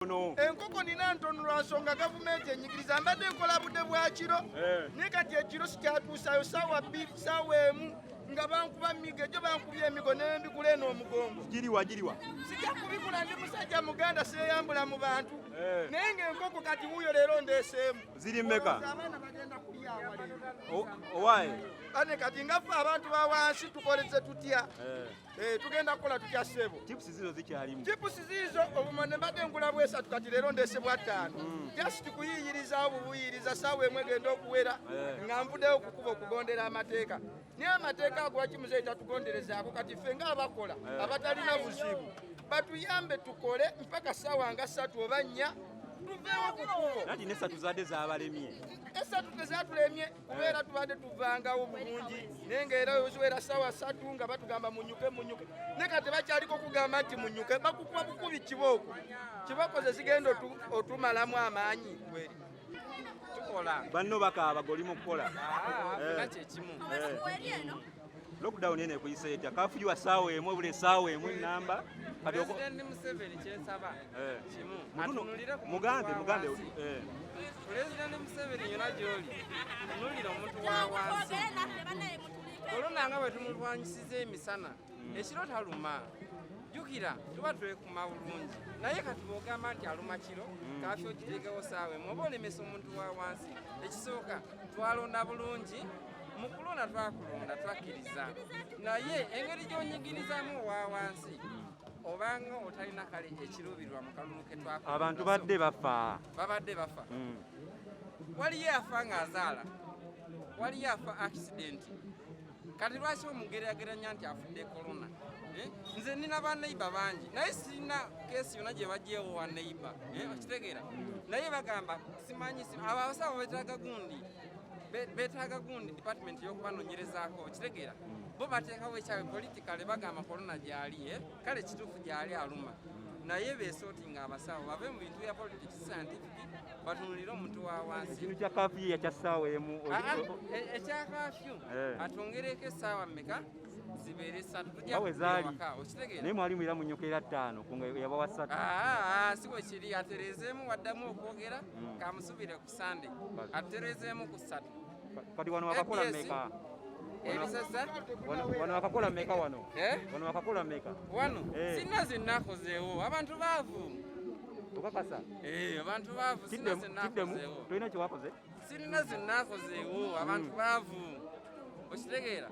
Enkoko nina ntono lwa nsonga gavumenti enyigiriza mbadde nkola budde bwa kiro naye kati ekiro sikyatuusayo ssaawa 2 ssaawa emu nga bankuba migo egyo bankubye emigo n'embigula eno omugongo giriwa sijja kubigula ndi musajja muganda seeyambula mu bantu naye ng'enkoko kati wuuyo leero ndeeseemu ziri mmeka abaana bagenda kulyawa leero owaye ane kati ngaffe abantu ba wansi tukoleze tutya tugenda kukola tutya ssebo tipusi zizo zikyalimu tipusi zizo obumane mbadde ngula bwesatu kati leero ndeese bwa 5 just kuyiyirizaawo bubuyiriza ssaawa emu egenda okuwera nga nvuddeyo okukuba okugondera amateeka naye amateeka ago wakimuzeeyi tatugonderezaako kati ffe ng'abakola abatalina buzibu batuyambe tukole mpaka ssaawa nga 3 oba 4 tuveewo ku kkubo nati n'essatu zadde zaabalemye esatu tezatulemye kubeera tubadde tuvangawo bulungi naye ngaera oziwera ssaawa 3 nga batugamba munyuke ne kati bakyaliko kugamba nti munyuke bakukuba bukubi kibooko kiboko ze zigenda otumalamu amaanyi gweri tukola banno bakaaba golimu okukola kyekimu lockdown ene ekuyise etya kafuyiwa ssaawa emu buli essaawa emu nnamba President Museveni kyensaba kimu atunulire ku mugambe President Museveni yona gy'oli tunulira omuntu wa wansi olona nga bwe tumulwanyisiza emisana ekiro taluma jjukira tuba twekuma bulungi naye kati bw'ogamba nti aluma kiro kaafi ogiteekewo ssaawa emu oba olemesa omuntu wa wansi ekisooka twalonda bulungi mu kulonda twakulonda twakkiriza naye engeri gy'onyigirizaamu owa wansi obanga otalina kale ekiruubirwa mu kalulu ke twakola abantu babadde bafa waliyo afa ng'azaala waliyo afa accident kati lwaki omugeraageranya nti afudde korona nze nina baneiba bangi naye sirina keesi yonna gye bagyewo wa neiba okitegeera naye bagamba simanyi abasawo betaaga gundi department y'okubanoonyerezaako okitegeera bo bateekawo ekyawe politikale bagamba korona gyali kale kituufu gyali aluma naye beesooti nga abasawo bave mu bintu bya politics scientific batunulire omuntu wa wansi ekintu kya kafiyu yakya ssaawa emu ekya kafyu atongereko essaawa mmeka zibeere 3 bawe zaali okitegeera naye mwalimu era munyokera 5 yabawa 3 si bwe kiri atereezeemu waddamu okwogera kamusubire ku sande atereezeemu ku 3 kati wano wakakola mmeka ebisasa wano wakakola mmeka wano wakakola mmeka wano sina zinnakozeewo abantu baavu okakasa abantu baavu sina zinnakozeewo tolina kyewakoze sirina zinnakozeewo abantu baavu okitegeera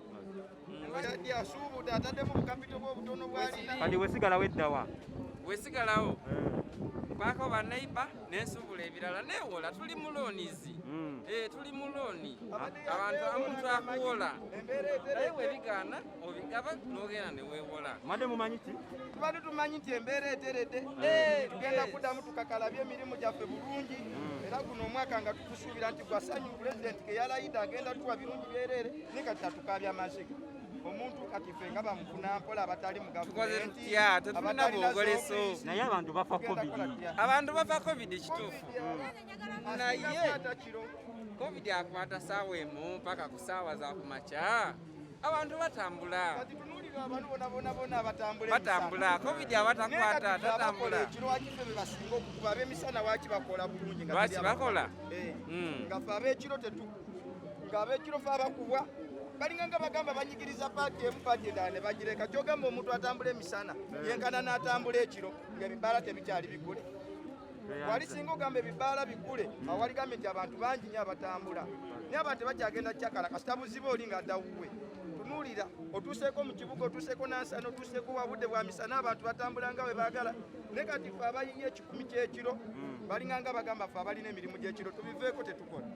yaddi asuubudde ataddemu bukapito bw'obutono bwalina kati wesigalawo eddawa wesigalawo mpaako baneiba nensuubula ebirala neewola tuli mu loonizi tuli mu looni abantu amuntu akuwola naye webigaana obigaba n'ogenda ne weewola madde mumanyi ki tubadde tumanyi nti embeera eteredde tugenda kuddamu tukakalabya emirimu gyaffe bulungi era guno omwaka nga tukusuubira nti gwasanyu pulezidenti ke yalayita agenda tuwa birungi byereere ne kati tatukaabya amaziga omuntu kati ffe nga bamufuna mpola abatali mu gavumenti naye abantu bafa covid abantu bafa covid kituufu naye covid akwata ssaawa emu paka ku ssaawa za kumakya abantu batambula batambula covid abatakwata tatambula ekiro wakiffe be basinga okukuba ab'emisana waki bakola bulungi lwaki bakola nga ffe ab'ekiro nga ab'ekiro fe abakubwa balinga nga bagamba banyigiriza paati emu paati endala ne bagireka kyogamba omuntu atambula emisana yenkana n'atambula ekiro ng'ebibaala tebikyali bigule wali singa ogamba ebibaala bigule awaligambe nti abantu bangi nyo abatambula naye abantu tebakyagenda kyakala kasita buziba oli ng'addawuwe tunuulira otuuseeko mu kibuga otuuseeko nansana otuuseeko wabudde bwa misana abantu batambula nga bwe baagala ne kati ffe abayiye 10 ky'ekiro balinga nga bagamba ffe abalina emirimu gy'ekiro tubiveeko tetukola